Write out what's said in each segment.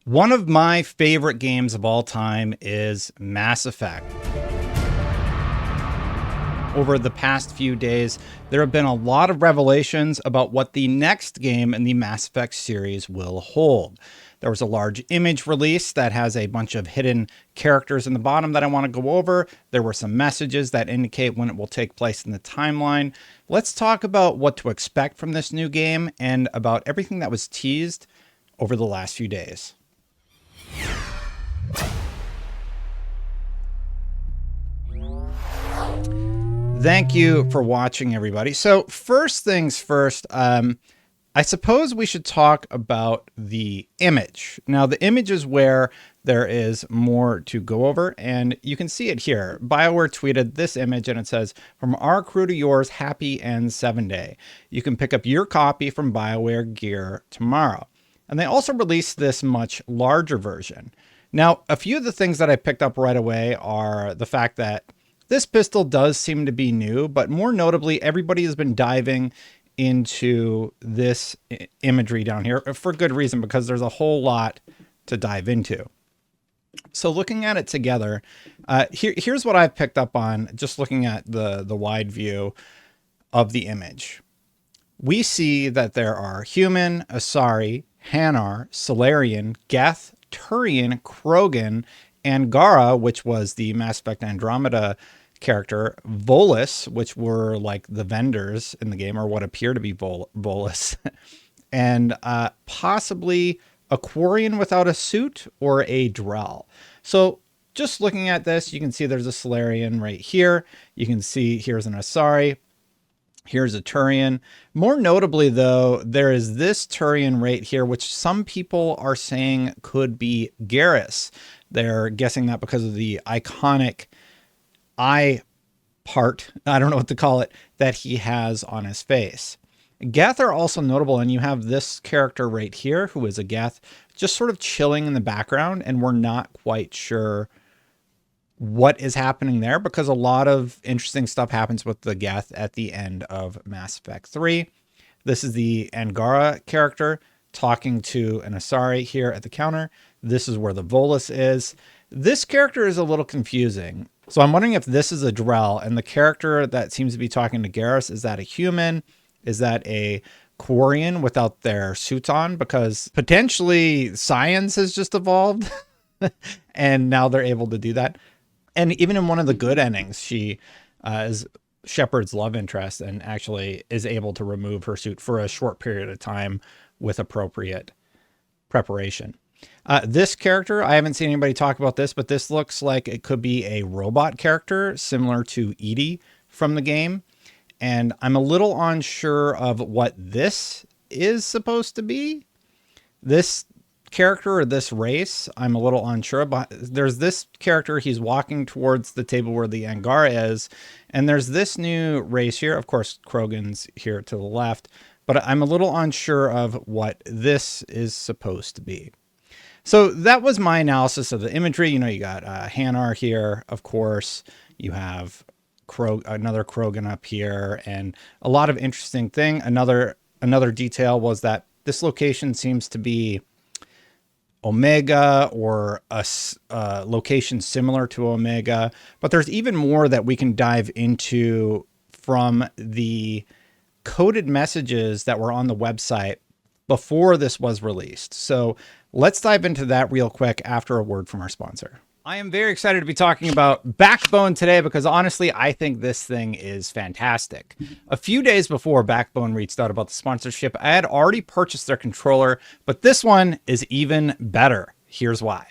One of my favorite games of all time is Mass Effect. Over the past few days, there have been a lot of revelations about what the next game in the Mass Effect series will hold. There was a large image release that has a bunch of hidden characters in the bottom that I want to go over. There were some messages that indicate when it will take place in the timeline. Let's talk about what to expect from this new game and about everything that was teased over the last few days. Thank you for watching, everybody. So first things first, I suppose we should talk about the image. Now, the image is where there is more to go over, and you can see it here. BioWare tweeted this image, and it says, "From our crew to yours, happy N7 Day. You can pick up your copy from BioWare Gear tomorrow." And they also released this much larger version. Now, a few of the things that I picked up right away are the fact that this pistol does seem to be new, but more notably, everybody has been diving into this imagery down here for good reason, because there's a whole lot to dive into. So looking at it together, here's what I've picked up on just looking at the wide view of the image. We see that there are human, Asari, Hanar, Salarian, Geth, Turian, Krogan, Angara, which was the Mass Effect Andromeda character, Volus, which were like the vendors in the game, or what appear to be Volus, and possibly a Quarian without a suit or a Drell. So just looking at this, you can see there's a Salarian right here. You can see here's an Asari. Here's a Turian. More notably, though, there is this Turian right here, which some people are saying could be Garrus. They're guessing that because of the iconic eye part, I don't know what to call it, that he has on his face. Geth are also notable, and you have this character right here, who is a Geth, just sort of chilling in the background, and we're not quite sure what is happening there, because a lot of interesting stuff happens with the Geth at the end of Mass Effect 3. This is the Angara character talking to an Asari here at the counter. This is where the Volus is. This character is a little confusing. So I'm wondering if this is a Drell, and the character that seems to be talking to Garrus, is that a human? Is that a Quarian without their suits on? Because potentially science has just evolved and now they're able to do that. And even in one of the good endings, she is Shepard's love interest and actually is able to remove her suit for a short period of time with appropriate preparation. This character, I haven't seen anybody talk about this, but this looks like it could be a robot character similar to EDI from the game. And I'm a little unsure of what this is supposed to be. This character or this race, I'm a little unsure. But there's this character, he's walking towards the table where the Angara is. And there's this new race here. Of course, Krogan's here to the left. But I'm a little unsure of what this is supposed to be. So that was my analysis of the imagery. You know, you got Hanar here, of course. You have another Krogan up here, and a lot of interesting thing. Another detail was that this location seems to be Omega, or a location similar to Omega. But there's even more that we can dive into from the coded messages that were on the website before this was released. So let's dive into that real quick after a word from our sponsor. I am very excited to be talking about Backbone today, because honestly, I think this thing is fantastic. A few days before Backbone reached out about the sponsorship, I had already purchased their controller, but this one is even better. Here's why.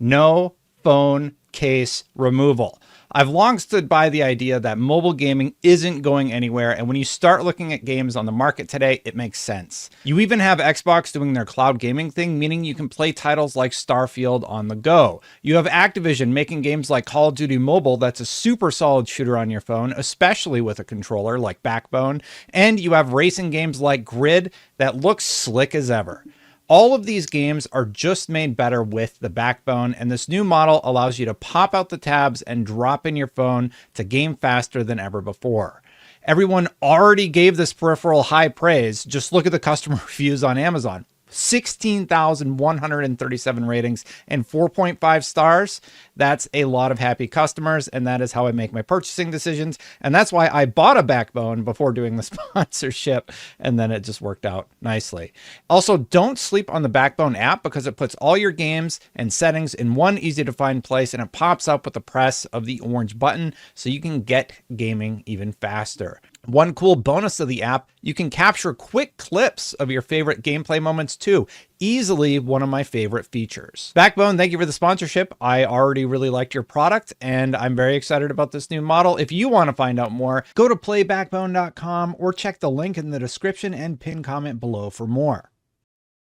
No phone case removal. I've long stood by the idea that mobile gaming isn't going anywhere, and when you start looking at games on the market today, it makes sense. You even have Xbox doing their cloud gaming thing, meaning you can play titles like Starfield on the go. You have Activision making games like Call of Duty Mobile that's a super solid shooter on your phone, especially with a controller like Backbone, and you have racing games like Grid that looks slick as ever. All of these games are just made better with the Backbone, and this new model allows you to pop out the tabs and drop in your phone to game faster than ever before. Everyone already gave this peripheral high praise. Just look at the customer reviews on Amazon. 16,137 ratings and 4.5 stars. That's a lot of happy customers, and that is how I make my purchasing decisions. And that's why I bought a Backbone before doing the sponsorship, and then it just worked out nicely. Also, don't sleep on the Backbone app because it puts all your games and settings in one easy to find place, and it pops up with the press of the orange button so you can get gaming even faster. One cool bonus of the app, you can capture quick clips of your favorite gameplay moments too. Easily one of my favorite features. Backbone, thank you for the sponsorship. I already really liked your product and I'm very excited about this new model. If you want to find out more, go to playbackbone.com or check the link in the description and pin comment below for more.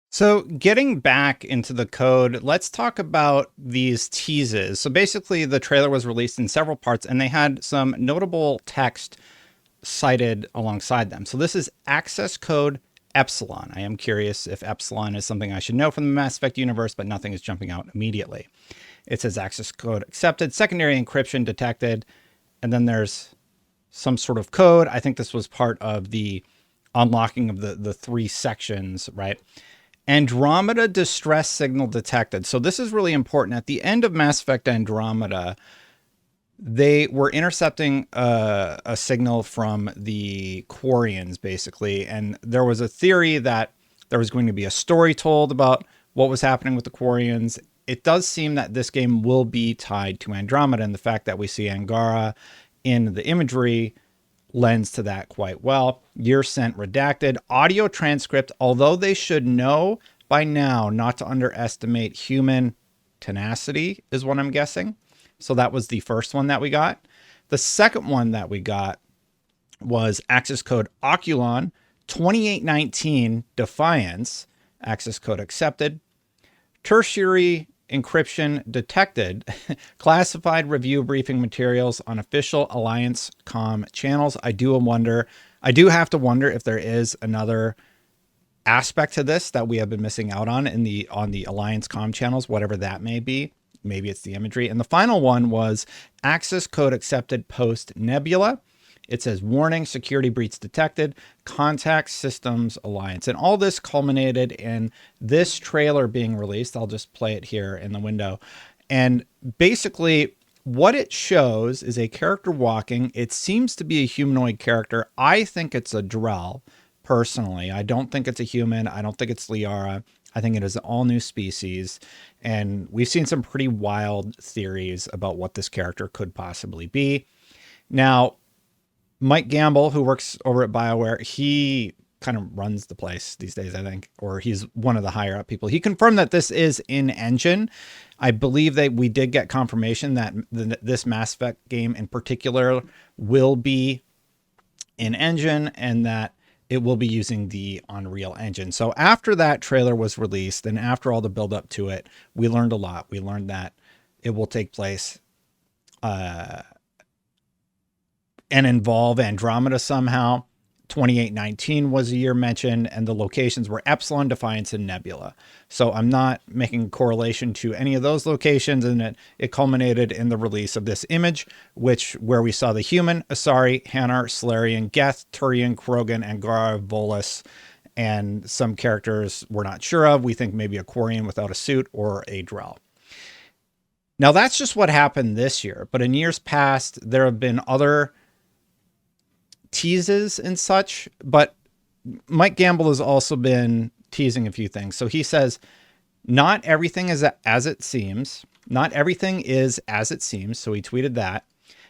So getting back into the code, let's talk about these teases. So basically the trailer was released in several parts and they had some notable text cited alongside them. So this is access code Epsilon. I am curious if Epsilon is something I should know from the Mass Effect universe, but nothing is jumping out immediately. It says access code accepted, secondary encryption detected, and then there's some sort of code. I think this was part of the unlocking of the three sections, right? Andromeda distress signal detected. So this is really important. At the end of Mass Effect Andromeda, they were intercepting a signal from the Quarians, basically. And there was a theory that there was going to be a story told about what was happening with the Quarians. It does seem that this game will be tied to Andromeda, and the fact that we see Angara in the imagery lends to that quite well. Year sent redacted. Audio transcript, although they should know by now not to underestimate human tenacity, is what I'm guessing. So that was the first one that we got. The second one that we got was access code Oculon 2819 Defiance, access code accepted. Tertiary encryption detected. Classified review briefing materials on official Alliance comm channels. I do have to wonder if there is another aspect to this that we have been missing out on the Alliance comm channels, whatever that may be. Maybe it's the imagery. And the final one was access code accepted post Nebula. It says warning, security breach detected, contact systems alliance. And all this culminated in this trailer being released. I'll just play it here in the window. And basically what it shows is a character walking. It seems to be a humanoid character. I think it's a Drell, personally. I don't think it's a human. I don't think it's Liara. I think it is an all new species. And we've seen some pretty wild theories about what this character could possibly be. Now, Mike Gamble, who works over at BioWare, he kind of runs the place these days, I think, or he's one of the higher up people. He confirmed that this is in engine. I believe that we did get confirmation that this Mass Effect game in particular will be in engine and that it will be using the Unreal Engine. So after that trailer was released and after all the build up to it, we learned a lot. We learned that it will take place and involve Andromeda somehow. 2819 was a year mentioned, and the locations were Epsilon, Defiance, and Nebula. So I'm not making a correlation to any of those locations, and it culminated in the release of this image, where we saw the human, Asari, Hanar, Salarian, Geth, Turian, Krogan, Angara, Volus, and some characters we're not sure of. We think maybe a Quarian without a suit or a Drell. Now that's just what happened this year, but in years past, there have been other teases and such, but Mike Gamble has also been teasing a few things. So he says, not everything is as it seems. Not everything is as it seems. So he tweeted that.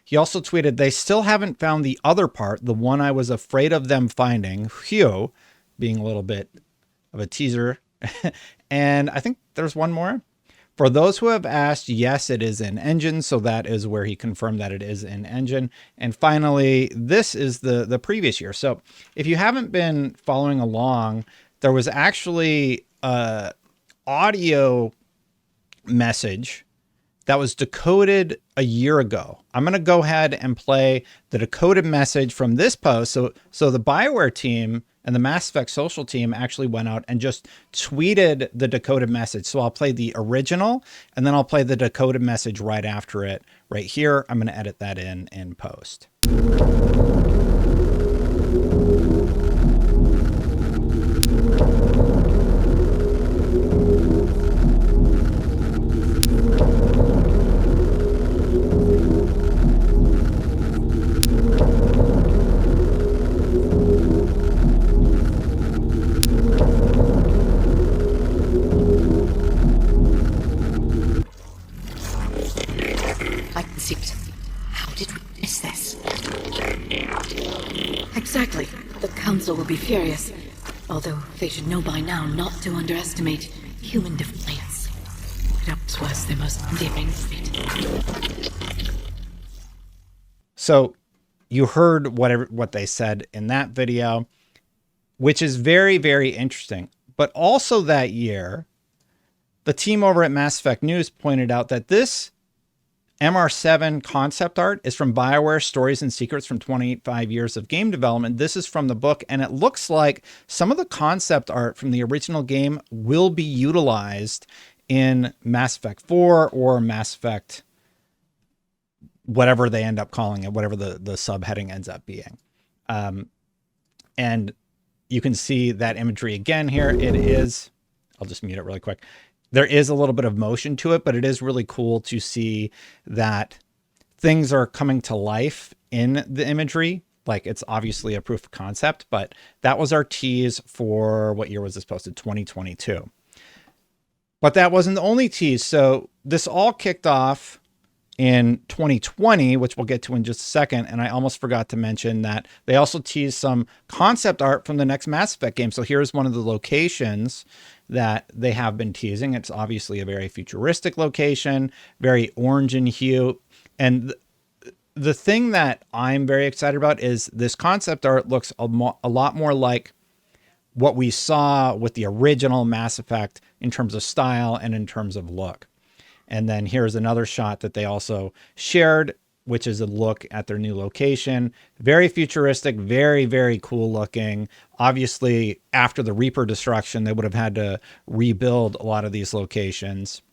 He also tweeted, they still haven't found the other part, the one I was afraid of them finding, Hugh, being a little bit of a teaser. And I think there's one more. For those who have asked, yes, it is in engine. So that is where he confirmed that it is in engine. And finally, this is the previous year. So if you haven't been following along, there was actually an audio message that was decoded a year ago. I'm going to go ahead and play the decoded message from this post. So the BioWare team and the Mass Effect social team actually went out and just tweeted the decoded message. So I'll play the original and then I'll play the decoded message right after it right here. I'm going to edit that in post. Council will be furious, although they should know by now not to underestimate human defiance. Perhaps was the most endearing trait. So you heard what they said in that video, which is very, very interesting. But also that year, the team over at Mass Effect News pointed out that this MR7 concept art is from BioWare Stories and Secrets from 25 Years of Game Development. This is from the book, and it looks like some of the concept art from the original game will be utilized in Mass Effect 4 or Mass Effect, whatever they end up calling it, whatever the subheading ends up being. And you can see that imagery again here. It is, I'll just mute it really quick. There is a little bit of motion to it, but it is really cool to see that things are coming to life in the imagery. Like, it's obviously a proof of concept, but that was our tease for, what year was this posted? 2022. But that wasn't the only tease. So this all kicked off in 2020, which we'll get to in just a second. And I almost forgot to mention that they also teased some concept art from the next Mass Effect game. So here's one of the locations that they have been teasing. It's obviously a very futuristic location, very orange in hue. And the thing that I'm very excited about is this concept art looks a lot more like what we saw with the original Mass Effect in terms of style and in terms of look. And then here's another shot that they also shared, which is a look at their new location. Very futuristic, very, very cool looking. Obviously, after the Reaper destruction, they would have had to rebuild a lot of these locations.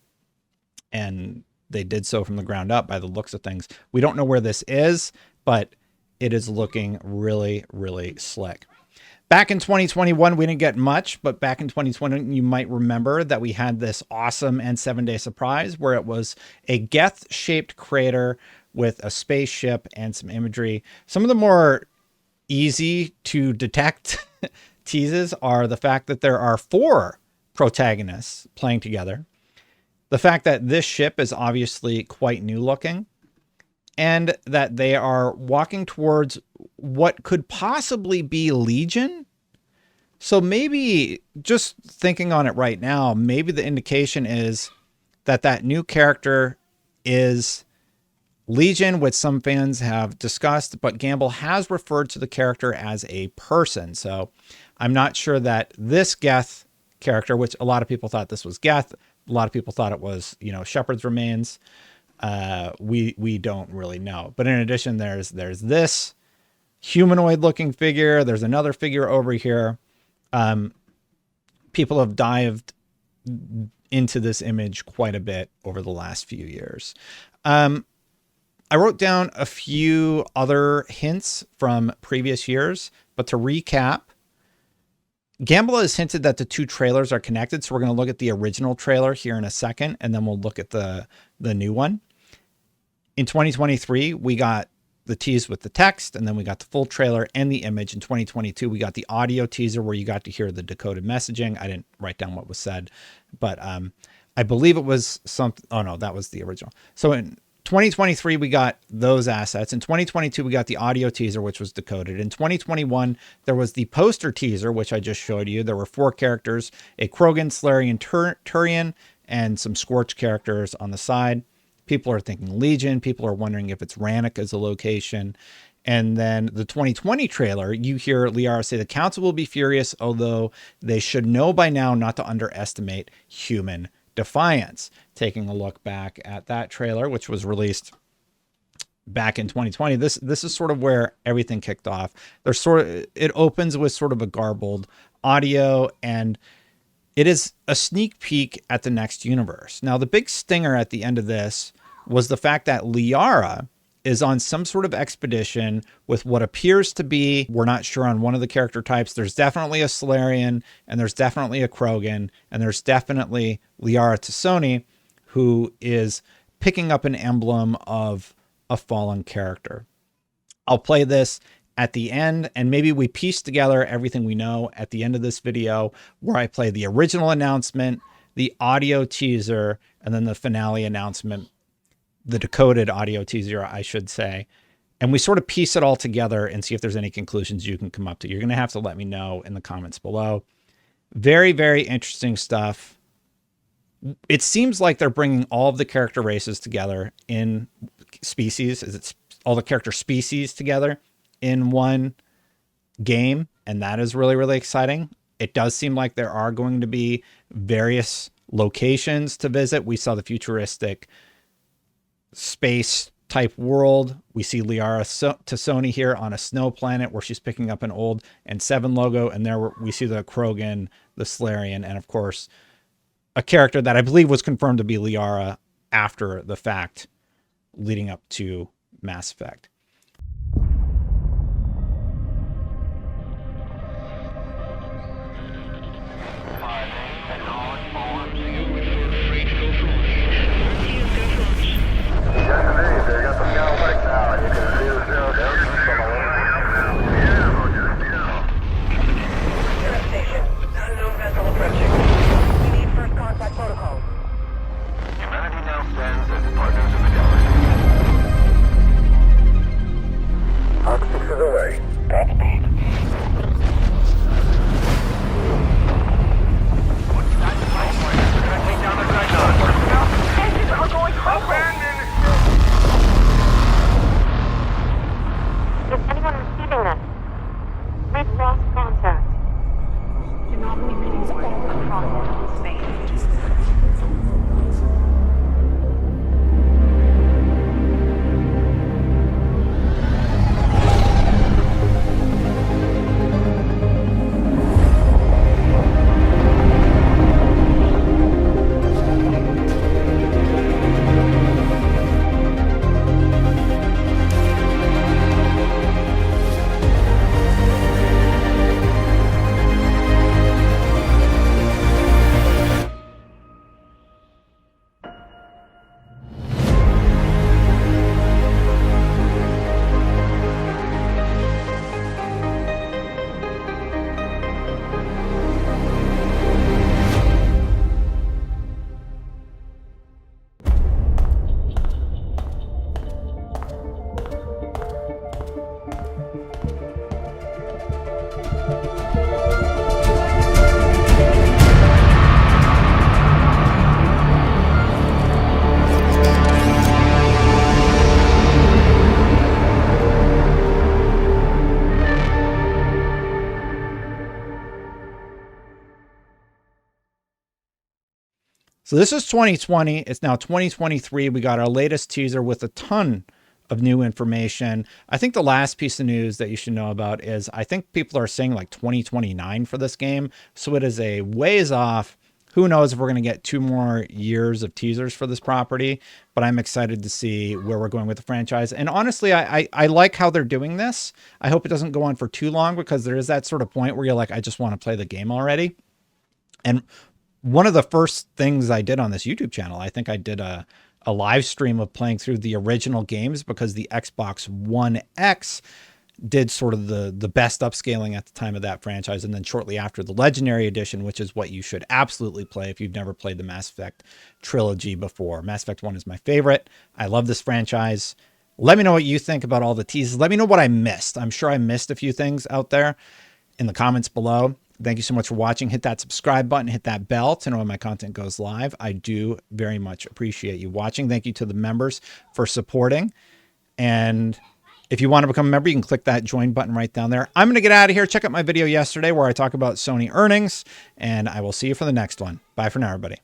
And they did so from the ground up by the looks of things. We don't know where this is, but it is looking really, really slick. Back in 2021, we didn't get much, but back in 2020, you might remember that we had this awesome N7-day surprise where it was a Geth-shaped crater with a spaceship and some imagery. Some of the more easy to detect teases are the fact that there are 4 protagonists playing together, the fact that this ship is obviously quite new looking, and that they are walking towards what could possibly be Legion. So maybe, just thinking on it right now, maybe the indication is that that new character is Legion, which some fans have discussed, but Gamble has referred to the character as a person. So I'm not sure that this Geth character, which a lot of people thought this was Geth, a lot of people thought it was, Shepard's remains. We don't really know. But in addition, there's this humanoid looking figure. There's another figure over here. People have dived into this image quite a bit over the last few years. I wrote down a few other hints from previous years, but to recap, Gamble has hinted that the 2 trailers are connected. So we're going to look at the original trailer here in a second, and then we'll look at the new one. In 2023, we got the tease with the text, and then we got the full trailer and the image. In 2022, we got the audio teaser where you got to hear the decoded messaging. I didn't write down what was said, but I believe it was something. Oh no, that was the original. So in 2023, we got those assets. In 2022, we got the audio teaser, which was decoded. In 2021, there was the poster teaser, which I just showed you. There were 4 characters, a Krogan, Salarian, Turian, and some Scorch characters on the side. People are thinking Legion. People are wondering if it's Rannoch as a location. And then the 2020 trailer, you hear Liara say the Council will be furious, although they should know by now not to underestimate human defiance. Taking a look back at that trailer, which was released back in 2020, this is sort of where everything kicked off. It opens with sort of a garbled audio, and it is a sneak peek at the next universe. Now, the big stinger at the end of this was the fact that Liara is on some sort of expedition with what appears to be, we're not sure on one of the character types. There's definitely a Salarian, and there's definitely a Krogan, and there's definitely Liara T'Soni, who is picking up an emblem of a fallen character. I'll play this at the end, and maybe we piece together everything we know at the end of this video, where I play the original announcement, the audio teaser, and then the finale announcement, the decoded audio teaser, I should say. and we sort of piece it all together and see if there's any conclusions you can come up to. You're going to have to let me know in the comments below. Very, very interesting stuff. It seems like they're bringing all of the character races together in species. It's all the character species together in one game, and that is really, really exciting. It does seem like there are going to be various locations to visit. We saw the futuristic space type world. We see Liara T'Soni here on a snow planet where she's picking up an old N7 logo, and there we see the Krogan, the Salarian, and of course a character that I believe was confirmed to be Liara after the fact, leading up to Mass Effect. So this is 2020. It's now 2023. We got our latest teaser with a ton of new information. I think the last piece of news that you should know about is I think people are saying like 2029 for this game. So it is a ways off. Who knows if we're going to get 2 more years of teasers for this property, but I'm excited to see where we're going with the franchise. And honestly, I like how they're doing this. I hope it doesn't go on for too long, because there is that sort of point where you're like, I just want to play the game already. And one of the first things I did on this YouTube channel, I think I did a live stream of playing through the original games, because the Xbox One X did sort of the best upscaling at the time of that franchise. And then shortly after, the Legendary Edition, which is what you should absolutely play if you've never played the Mass Effect trilogy before. Mass Effect 1 is my favorite. I love this franchise. Let me know what you think about all the teases. Let me know what I missed. I'm sure I missed a few things out there in the comments below. Thank you so much for watching. Hit that subscribe button, hit that bell to know when my content goes live. I do very much appreciate you watching. Thank you to the members for supporting. And if you want to become a member, you can click that join button right down there. I'm going to get out of here. Check out my video yesterday where I talk about Sony earnings, and I will see you for the next one. Bye for now, everybody.